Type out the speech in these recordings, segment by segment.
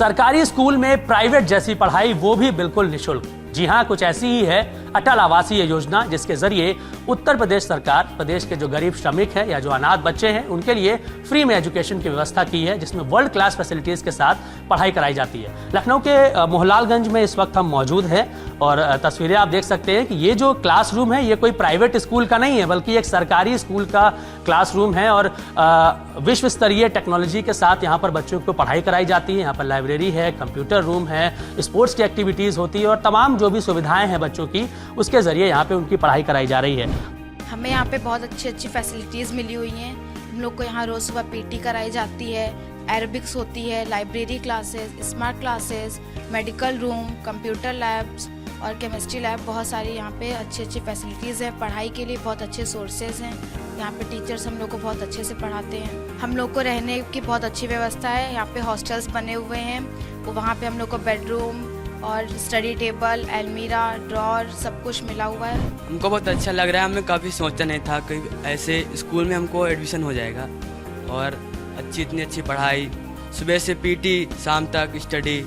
सरकारी स्कूल में प्राइवेट जैसी पढ़ाई, वो भी बिल्कुल निःशुल्क। जी हाँ, कुछ ऐसी ही है अटल आवासीय योजना, जिसके जरिए उत्तर प्रदेश सरकार प्रदेश के जो गरीब श्रमिक हैं या जो अनाथ बच्चे हैं उनके लिए फ्री में एजुकेशन की व्यवस्था की है, जिसमें वर्ल्ड क्लास फैसिलिटीज के साथ पढ़ाई कराई जाती है। लखनऊ के मोहनलालगंज में इस वक्त हम मौजूद हैं और तस्वीरें आप देख सकते हैं कि ये जो क्लासरूम है ये कोई प्राइवेट स्कूल का नहीं है, बल्कि एक सरकारी स्कूल का क्लासरूम है और विश्व स्तरीय टेक्नोलॉजी के साथ यहाँ पर बच्चों को पढ़ाई कराई जाती है। यहाँ पर लाइब्रेरी है, कंप्यूटर रूम है, स्पोर्ट्स की एक्टिविटीज़ होती है और तमाम जो भी सुविधाएं हैं बच्चों की, उसके जरिए यहाँ पे उनकी पढ़ाई कराई जा रही है। हमें यहाँ पे बहुत अच्छी फैसिलिटीज़ मिली हुई हैं। हम लोग को यहाँ रोज़ सुबह पीटी कराई जाती है, एरोबिक्स होती है, library classes, smart classes, medical room, computer labs और केमिस्ट्री लैब, बहुत सारी यहाँ पे अच्छी फैसिलिटीज़ हैं। पढ़ाई के लिए बहुत अच्छे सोर्सेज हैं। यहाँ पे टीचर्स हम लोग को बहुत अच्छे से पढ़ाते हैं। हम लोग को रहने की बहुत अच्छी व्यवस्था है। यहाँ पे हॉस्टल्स बने हुए हैं, वहाँ पे हम लोग को बेडरूम और स्टडी टेबल, अलमीरा, ड्रॉर सब कुछ मिला हुआ है। हमको बहुत अच्छा लग रहा है। हमें कभी सोचा नहीं था कि ऐसे स्कूल में हमको एडमिशन हो जाएगा और इतनी अच्छी पढ़ाई, सुबह से पीटी, शाम तक study,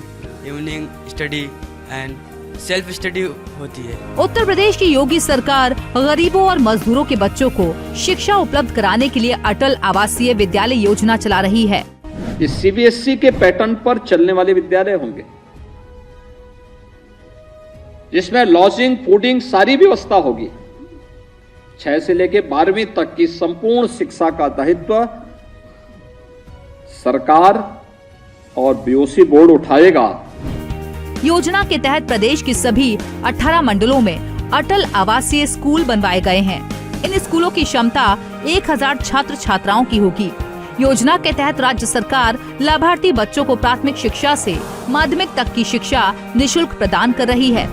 evening study and self study होती है। उत्तर प्रदेश की योगी सरकार गरीबों और मजदूरों के बच्चों को शिक्षा उपलब्ध कराने के लिए अटल आवासीय विद्यालय योजना चला रही है। ये सीबीएसई के पैटर्न पर चलने वाले विद्यालय होंगे, जिसमें लॉजिंग, फूडिंग सारी व्यवस्था होगी। 6 से लेकर 12वीं तक की संपूर्ण शिक्षा का दायित्व सरकार और बीओसी बोर्ड उठाएगा। योजना के तहत प्रदेश की सभी 18 मंडलों में अटल आवासीय स्कूल बनवाए गए हैं। इन स्कूलों की क्षमता 1000 छात्र छात्राओं की होगी। योजना के तहत राज्य सरकार लाभार्थी बच्चों को प्राथमिक शिक्षा से माध्यमिक तक की शिक्षा निःशुल्क प्रदान कर रही है।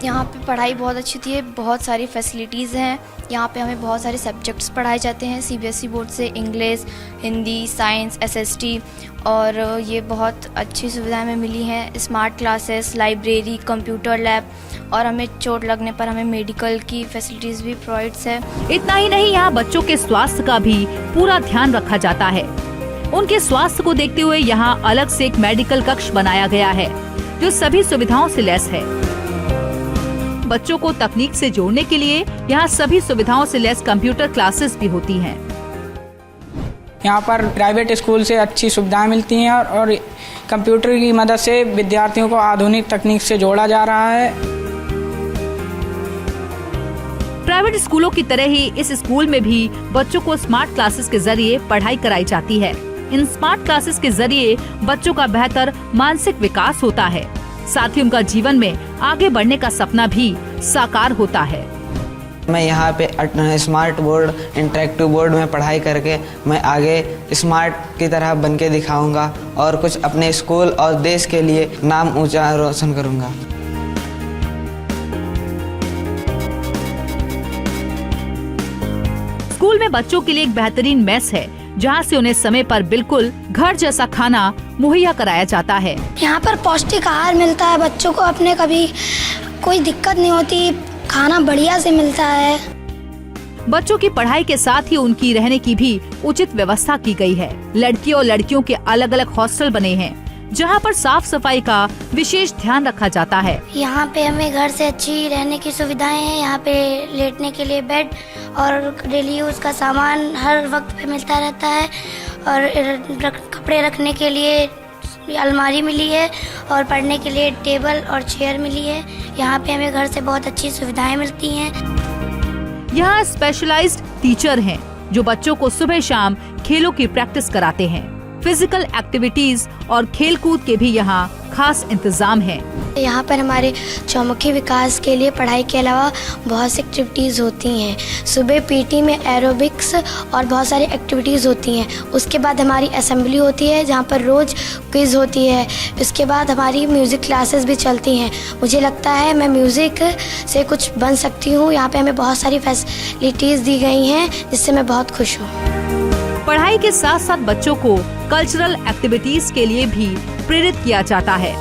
यहाँ पे पढ़ाई बहुत अच्छी थी, बहुत सारी फैसिलिटीज़ हैं। यहाँ पे हमें बहुत सारे सब्जेक्ट्स पढ़ाए जाते हैं सीबीएसई बोर्ड से, इंग्लिश, हिंदी, साइंस, एसएसटी, और ये बहुत अच्छी सुविधाएं हमें मिली हैं। Smart classes, library, computer lab और हमें चोट लगने पर हमें मेडिकल की फैसिलिटीज़ भी प्रोवाइड्स है। इतना ही नहीं, यहाँ बच्चों के स्वास्थ्य का भी पूरा ध्यान रखा जाता है। उनके स्वास्थ्य को देखते हुए यहाँ अलग से एक मेडिकल कक्ष बनाया गया है, जो सभी सुविधाओं से लैस है। बच्चों को तकनीक से जोड़ने के लिए यहाँ सभी सुविधाओं से लैस कंप्यूटर क्लासेस भी होती हैं। यहाँ पर प्राइवेट स्कूल से अच्छी सुविधाएं मिलती हैं और कंप्यूटर की मदद से विद्यार्थियों को आधुनिक तकनीक से जोड़ा जा रहा है। प्राइवेट स्कूलों की तरह ही इस स्कूल में भी बच्चों को स्मार्ट क्लासेस के जरिए पढ़ाई कराई जाती है। इन स्मार्ट क्लासेस के जरिए बच्चों का बेहतर मानसिक विकास होता है, साथ ही उनका जीवन में आगे बढ़ने का सपना भी साकार होता है। मैं यहाँ पे स्मार्ट बोर्ड, इंटरेक्टिव बोर्ड में पढ़ाई करके मैं आगे स्मार्ट की तरह बन के दिखाऊंगा और कुछ अपने स्कूल और देश के लिए नाम ऊंचा रोशन करूंगा। स्कूल में बच्चों के लिए एक बेहतरीन मेस है, जहाँ से उन्हें समय पर बिल्कुल घर जैसा खाना मुहैया कराया जाता है। यहाँ पर पौष्टिक आहार मिलता है, बच्चों को अपने कभी कोई दिक्कत नहीं होती, खाना बढ़िया से मिलता है। बच्चों की पढ़ाई के साथ ही उनकी रहने की भी उचित व्यवस्था की गई है। लड़की और लड़कियों के अलग अलग हॉस्टल बने हैं, जहाँ पर साफ सफाई का विशेष ध्यान रखा जाता है। यहाँ पे हमें घर से अच्छी रहने की सुविधाएं हैं। यहाँ पे लेटने के लिए बेड और डेली यूज का सामान हर वक्त पे मिलता रहता है, और कपड़े रखने के लिए अलमारी मिली है और पढ़ने के लिए टेबल और चेयर मिली है। यहाँ पे हमें घर से बहुत अच्छी सुविधाएं मिलती हैं। यहाँ स्पेशलाइज्ड टीचर हैं, जो बच्चों को सुबह शाम खेलों की प्रैक्टिस कराते हैं। फिजिकल एक्टिविटीज और खेलकूद के भी यहाँ खास इंतजाम है। यहाँ पर हमारे चौमुखी विकास के लिए पढ़ाई के अलावा बहुत सी एक्टिविटीज़ होती हैं। सुबह पीटी में एरोबिक्स और बहुत सारी एक्टिविटीज़ होती हैं। उसके बाद हमारी असेंबली होती है, जहाँ पर रोज़ क्विज़ होती है। उसके बाद हमारी म्यूज़िक क्लासेस भी चलती हैं। मुझे लगता है मैं म्यूज़िक से कुछ बन सकती हूँ। यहाँ पे हमें बहुत सारी फैसिलिटीज़ दी गई हैं, जिससे मैं बहुत खुश हूँ। पढ़ाई के साथ साथ बच्चों को कल्चरल एक्टिविटीज के लिए भी प्रेरित किया जाता है।